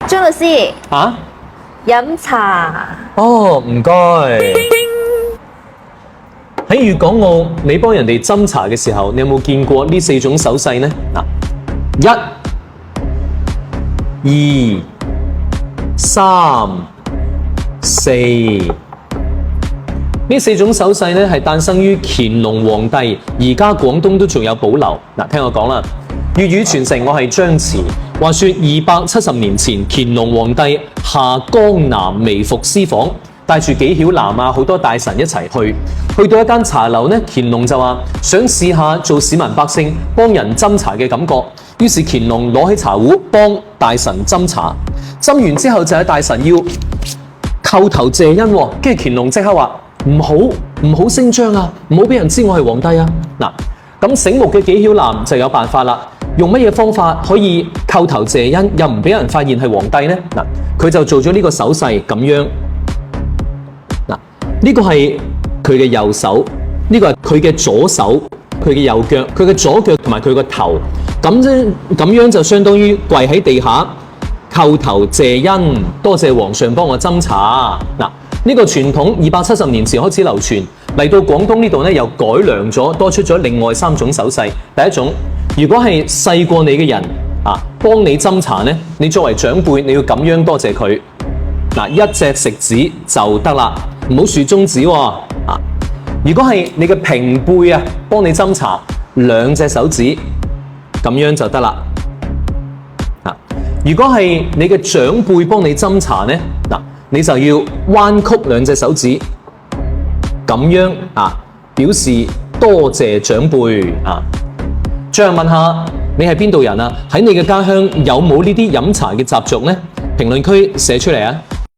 張老師啊？飲茶。哦，唔該。喺粵港澳，你幫人哋斟茶嘅時候，你有冇見過呢4種手勢呢？嗱，1、2、3、4。呢4種手勢咧係誕生於乾隆皇帝，而家廣東都仲有保留。嗱，聽我講啦，粵語傳承我係張弛。話說270年前，乾隆皇帝下江南微服私訪，帶住紀曉嵐啊好多大臣一齊去到一間茶樓呢，乾隆就話想試下做市民百姓幫人斟茶嘅感覺，於是乾隆攞起茶壺幫大臣斟茶，斟完之後就係大臣要叩頭謝恩，跟住乾隆即刻話唔好聲張啊，唔好俾人知我係皇帝啊！嗱，咁醒目嘅紀曉嵐就有辦法啦，用乜嘢方法可以叩頭謝恩又唔俾人發現係皇帝呢？嗱，佢就做咗呢個手勢咁樣。嗱，呢個係佢嘅右手，呢個係佢嘅左手，佢嘅右腳，佢嘅左腳同埋佢個頭，咁樣就相當於跪喺地下叩頭謝恩，多謝皇上幫我斟茶。嗱，呢個傳統270年前開始流傳，嚟到廣東呢度咧又改良咗，多出咗另外3種手勢。第一種，如果係細過你嘅人幫你斟茶咧，你作為長輩你要咁樣多謝佢。嗱，一隻食指就得啦，唔好豎中指喎。如果係你嘅平輩幫你斟茶，2隻手指咁樣就得啦。如果係你嘅長輩幫你斟茶呢，你就要彎曲2隻手指，咁樣表示多謝長輩。最後問下你係邊度人啊？喺你嘅家鄉有冇呢啲飲茶嘅習俗呢？評論區寫出嚟啊！